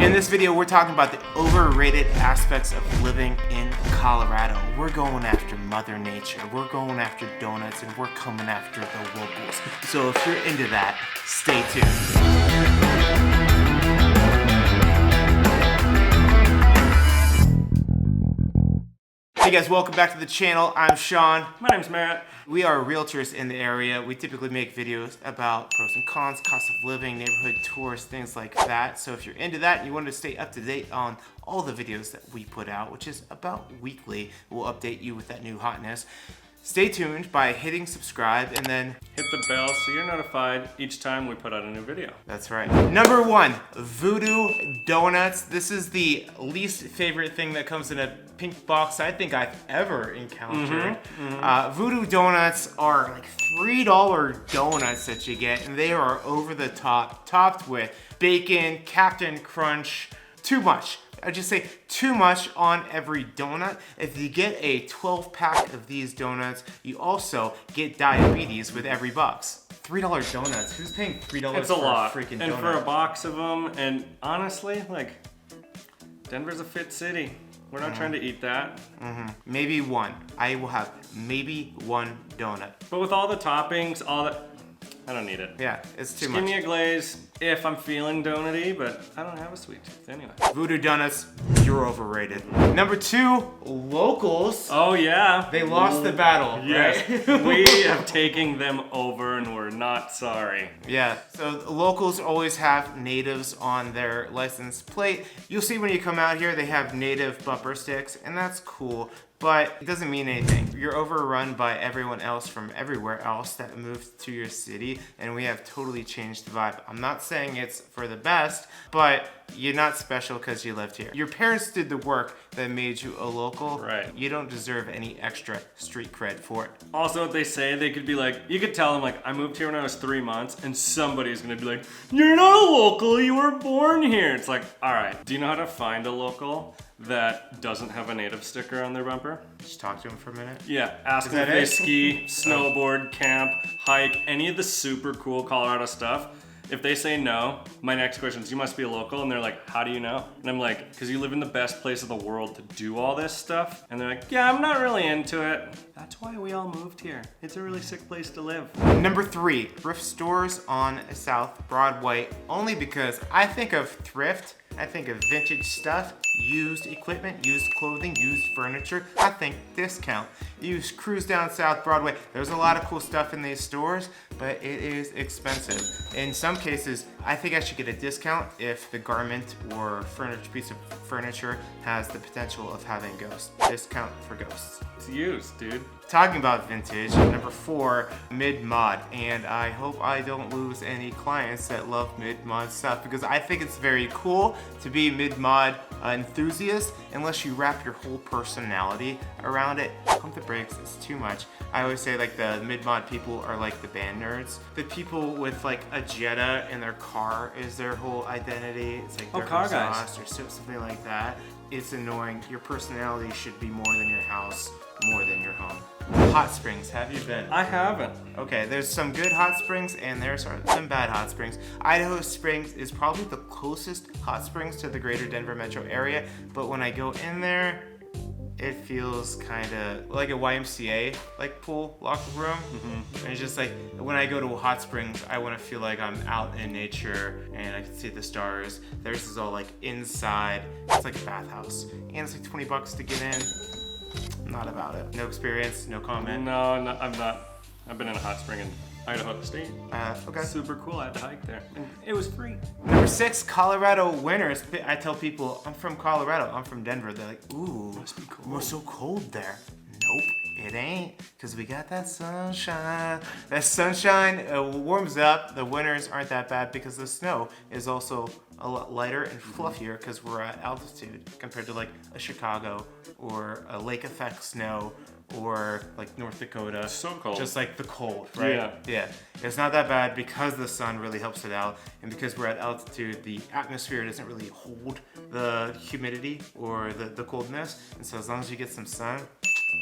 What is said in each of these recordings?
In this video, we're talking about the overrated aspects of living in Colorado. We're going after Mother Nature, we're going after donuts, and we're coming after the locals. So if you're into that, stay tuned. Hey guys, welcome back to the channel. I'm Sean. My name's Matt. We are realtors in the area. We typically make videos about pros and cons, cost of living, neighborhood tours, things like that. So if you're into that and you want to stay up to date on all the videos that we put out, which is about weekly, we'll update you with that new hotness. Stay tuned by hitting subscribe and then Hit the bell so you're notified each time we put out a new video. that's right. Number one, VOODOO donuts. This is the least favorite thing that comes in a pink box I think I've ever encountered. VOODOO donuts are like $3 donuts that you get, and they are over the top, topped with bacon, Captain Crunch, too much. I just say too much on every donut. If you get a 12-pack of these donuts, you also get diabetes with every box. $3 donuts. Who's paying $3 It's for a lot. a freaking And donut? for a box of them, and honestly, like, Denver's a fit city. We're not trying to eat that. Maybe one. I will have maybe one donut. But with all the toppings, all that, I don't need it. Yeah, it's too Just much. give me a glaze if I'm feeling donut-y, but I don't have a sweet tooth anyway. VOODOO donuts, you're overrated. Number two, locals. Oh yeah. They lost the battle, Yes, right? we have taken them over and we're not sorry. Yeah, so locals always have natives on their license plate. You'll see when you come out here, they have native bumper sticks, and that's cool, but it doesn't mean anything. You're overrun by everyone else from everywhere else that moved to your city, and we have totally changed the vibe. I'm not saying it's for the best, but you're not special because you lived here. Your parents did the work that made you a local. Right. You don't deserve any extra street cred for it. Also, what they say, they could be like, you could tell them like, I moved here when I was 3 months, and somebody's gonna be like, you're not a local, you were born here. It's like, all right, do you know how to find a local that doesn't have a native sticker on their bumper? Just talk to him for a minute. Yeah, ask them that if they it? ski, snowboard, camp, hike, any of the super cool Colorado stuff. If they say no, my next question is, you must be a local, and they're like, how do you know? And I'm like, because you live in the best place of the world to do all this stuff. And they're like, yeah, I'm not really into it. That's why we all moved here. It's a really sick place to live. Number three, thrift stores on South Broadway, only because I think of thrift, I think of vintage stuff, used equipment, used clothing, used furniture. I think discount. You cruise down South Broadway, there's a lot of cool stuff in these stores, but it is expensive. In some cases, I think I should get a discount if the garment or piece of furniture has the potential of having ghosts. Discount for ghosts. It's used, dude. Talking about vintage, number four, mid-mod. And I hope I don't lose any clients that love mid-mod stuff, because I think it's very cool to be mid-mod enthusiast unless you wrap your whole personality around it. Pump the brakes, it's too much. I always say like the mid-mod people are like the band nerds. The people with like a Jetta in their car is their whole identity. It's like their car guys. exhaust or something like that. It's annoying. Your personality should be more than your house, more than your home. Hot springs, have you been? I haven't. Okay, there's some good hot springs and there's some bad hot springs. Idaho Springs is probably the closest hot springs to the greater Denver metro area, but when I go in there, it feels kind of like a YMCA like pool locker room. And it's just like when I go to hot springs, I want to feel like I'm out in nature and I can see the stars. Theirs is all like inside. It's like a bathhouse, and it's like $20 to get in. Not about it. No experience, no comment. No, I'm not. I've been in a hot spring in Idaho State. Okay. Super cool. I had to hike there. And it was free. Number six, Colorado winters. I tell people, I'm from Colorado, I'm from Denver. They're like, ooh, Must be cold. we're so cold there. Nope, it ain't, because we got that sunshine. That sunshine warms up. The winters aren't that bad because the snow is also a lot lighter and fluffier because we're at altitude compared to like a Chicago or a lake effect snow or like North Dakota. So cold. Just like the cold, right? Yeah. Yeah. It's not that bad because the sun really helps it out, and because we're at altitude, the atmosphere doesn't really hold the humidity or the coldness, and so as long as you get some sun,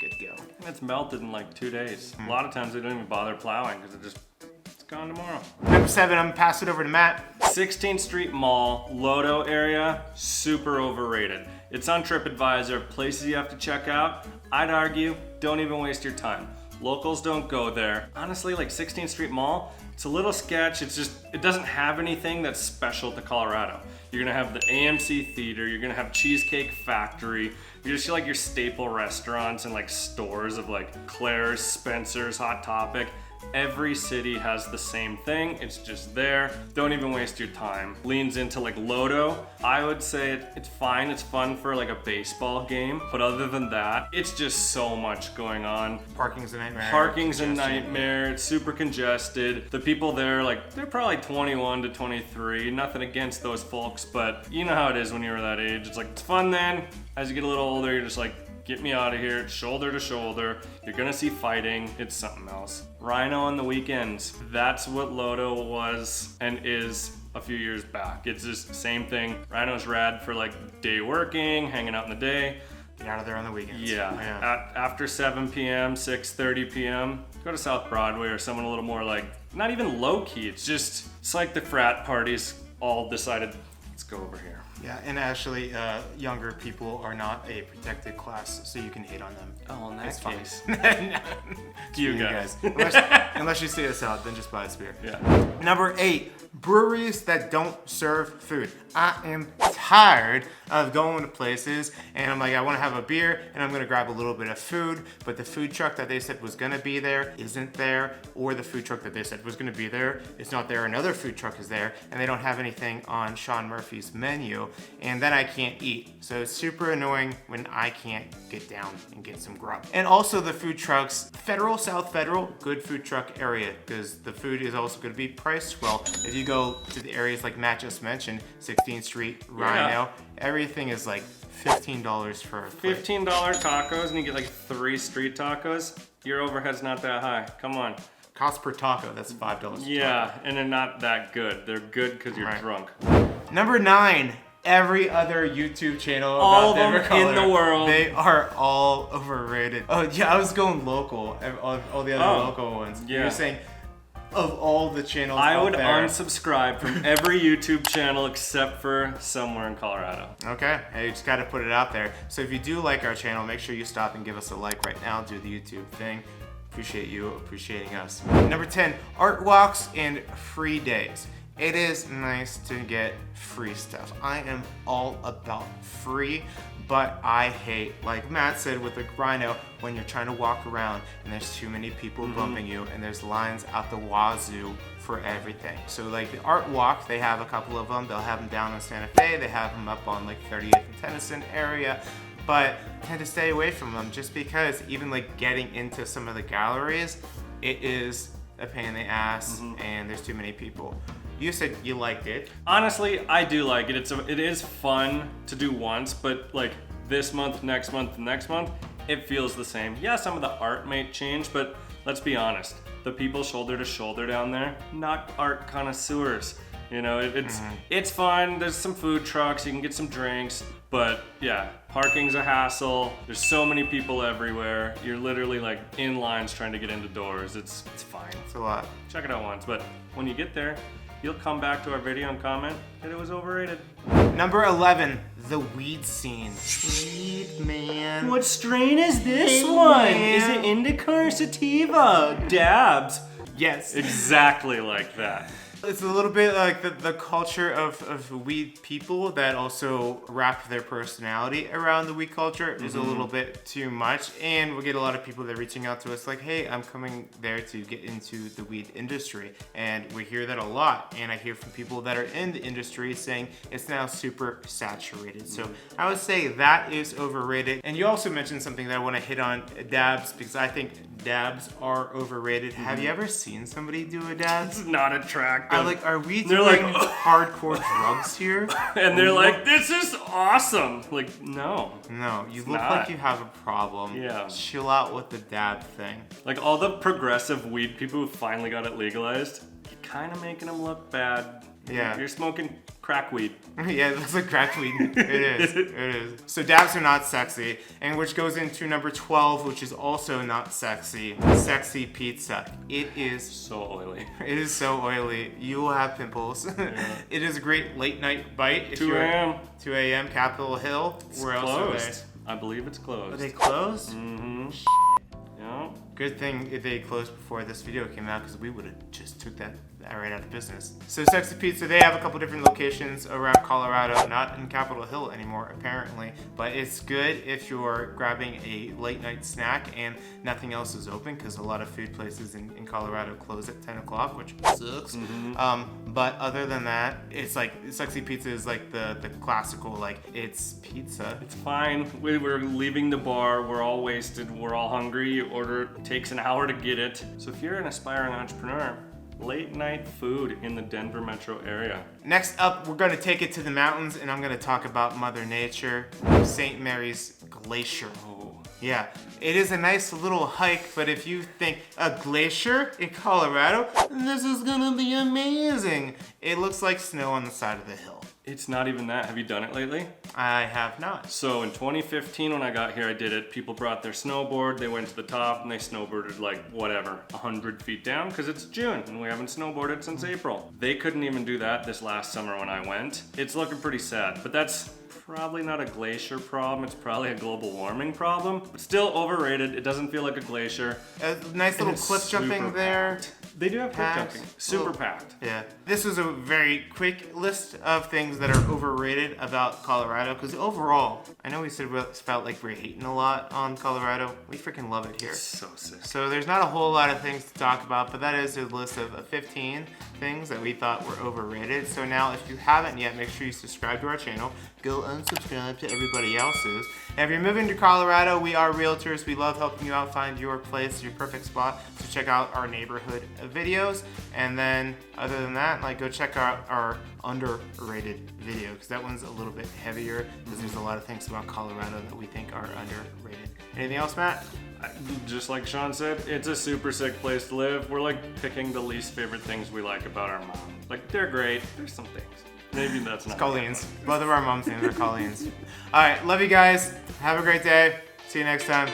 good to go. And it's melted in like 2 days. A lot of times they don't even bother plowing because it's gone tomorrow. Number seven, I'm gonna pass it over to Matt. 16th Street Mall, Lodo area, super overrated. It's on TripAdvisor, places you have to check out. I'd argue, don't even waste your time. Locals don't go there. Honestly, like 16th Street Mall, it's a little sketch. It doesn't have anything that's special to Colorado. You're gonna have the AMC Theater, you're gonna have Cheesecake Factory, you just see like your staple restaurants and like stores of like Claire's, Spencer's, Hot Topic. Every city has the same thing. It's just there. Don't even waste your time. Leans into like Lodo. I would say it's fine. It's fun for like a baseball game. But other than that, it's just so much going on. Parking's a nightmare. Parking's a nightmare. It's super congested. The people there, like, they're probably 21 to 23. Nothing against those folks, but you know how it is when you're that age. It's like, it's fun then. As you get a little older, you're just like, get me out of here. It's shoulder to shoulder. You're gonna see fighting. It's something else. Rhino on the weekends. That's what Lodo was and is a few years back. It's just the same thing. Rhino's rad for like day working, hanging out in the day. Get out of there on the weekends. Yeah. After 7 p.m., 6:30 p.m., go to South Broadway or someone a little more like, not even low key. It's like the frat parties all decided, let's go over here. Yeah, and actually, younger people are not a protected class, so you can hate on them. Oh, in that case. You guys. Unless you see us out, then just buy us beer. Yeah. Number 8, breweries that don't serve food. I am tired of going to places and I'm like, I want to have a beer and I'm going to grab a little bit of food, but the food truck that they said was going to be there isn't there, or the food truck that they said was going to be there is not there. Another food truck is there and they don't have anything on Sean Murphy's menu, and then I can't eat. So it's super annoying when I can't get down and get some grub. And also the food trucks, South Federal, good food truck area, because the food is also going to be priced well. If you go to the areas like Matt just mentioned, 16th Street, Rhino, everything is like $15 for a plate. $15 tacos and you get like 3 street tacos. Your overhead's not that high. Come on. Cost per taco, that's $5. Yeah, and they're not that good. They're good because you're drunk. Number 9. Every other YouTube channel all about of Denver, them Colorado, in the world. they are all overrated. Oh yeah, I was going local. All the other local ones. Yeah. You're saying of all the channels I out would there. unsubscribe from every YouTube channel except for somewhere in Colorado. Okay, hey, you just gotta put it out there. So if you do like our channel, make sure you stop and give us a like right now. Do the YouTube thing. Appreciate you appreciating us. Number 10, art walks and free days. It is nice to get free stuff. I am all about free, but I hate, like Matt said with the Rhino, when you're trying to walk around and there's too many people bumping you and there's lines out the wazoo for everything. So like the art walk, they have a couple of them. They'll have them down in Santa Fe. They have them up on like 30th and Tennyson area, but I tend to stay away from them just because even like getting into some of the galleries, it is a pain in the ass and there's too many people. You said you liked it. Honestly, I do like it. It is fun to do once, but like this month, next month, next month, it feels the same. Yeah, some of the art may change, but let's be honest. The people shoulder to shoulder down there, not art connoisseurs. You know, it's fun. There's some food trucks, you can get some drinks, but yeah, parking's a hassle. There's so many people everywhere. You're literally like in lines trying to get into doors. It's fine. It's a lot. Check it out once, but when you get there, you'll come back to our video and comment that it was overrated. Number 11, the weed scene. Weed, man. What strain is this Hey, one? man. Is it indica or sativa? Dabs. Yes. Exactly like that. It's a little bit like the culture of weed people that also wrap their personality around the weed culture is a little bit too much. And we get a lot of people that are reaching out to us like, hey, I'm coming there to get into the weed industry. And we hear that a lot. And I hear from people that are in the industry saying it's now super saturated. So I would say that is overrated. And you also mentioned something that I want to hit on, dabs, because I think dabs are overrated. Have you ever seen somebody do a dabs? It's not attractive. I'm like, are we They're doing like, hardcore drugs here? and they're like, this is awesome. Like, no. No, you look not. like you have a problem. Yeah. Chill out with the dab thing. Like all the progressive weed people who finally got it legalized, you're kind of making them look bad. Yeah. You're smoking crackweed. Yeah, it looks like crackweed. It is. It is. So dabs are not sexy, and which goes into number 12, which is also not sexy. Sexy pizza. It is So oily. It is so oily. You will have pimples. Yeah. It is a great late night bite. If 2 you're- a.m. 2 a.m. Capitol Hill. Where else are they? Closed. I believe it's closed. Are they closed? Mm-hmm. Yeah. Good thing if they closed before this video came out, because we would have just took that right out of business. So Sexy Pizza, they have a couple different locations around Colorado, not in Capitol Hill anymore apparently, but it's good if you're grabbing a late night snack and nothing else is open, because a lot of food places in Colorado close at 10 o'clock, which sucks. But other than that, it's like Sexy Pizza is like the classical, like it's pizza. It's fine. We're leaving the bar. We're all wasted. We're all hungry. You order it. Takes an hour to get it. So if you're an aspiring entrepreneur, late night food in the Denver metro area. Next up, we're gonna take it to the mountains, and I'm gonna talk about Mother Nature, St. Mary's Glacier. Oh. Yeah, it is a nice little hike, but if you think a glacier in Colorado, this is gonna be amazing. It looks like snow on the side of the hill. It's not even that. Have you done it lately? I have not. So in 2015 when I got here, I did it. People brought their snowboard, they went to the top and they snowboarded like whatever, 100 feet down, because it's June and we haven't snowboarded since April. They couldn't even do that this last summer when I went. It's looking pretty sad, but that's probably not a glacier problem. It's probably a global warming problem, but still overrated. It doesn't feel like a glacier. A nice little it's cliff jumping super there. They do have cliff Packed. jumping. Super Well, packed. Yeah. This was a very quick list of things that are overrated about Colorado, because overall, I know we said we felt like we're hating a lot on Colorado. We freaking love it here. So sick. So there's not a whole lot of things to talk about, but that is a list of 15 things that we thought were overrated. So now if you haven't yet, make sure you subscribe to our channel. Go unsubscribe to everybody else's. And if you're moving to Colorado, we are realtors. We love helping you out find your place, your perfect spot. So check out our neighborhood videos. And then other than that, like go check out our underrated video, because that one's a little bit heavier, because there's a lot of things about Colorado that we think are underrated. Anything else, Matt? Just like Sean said, it's a super sick place to live. We're like picking the least favorite things we like about our mom. Like they're great, there's some things. Maybe that's not. Colleens. Both of our mom's names are Colleens. All right, love you guys. Have a great day. See you next time.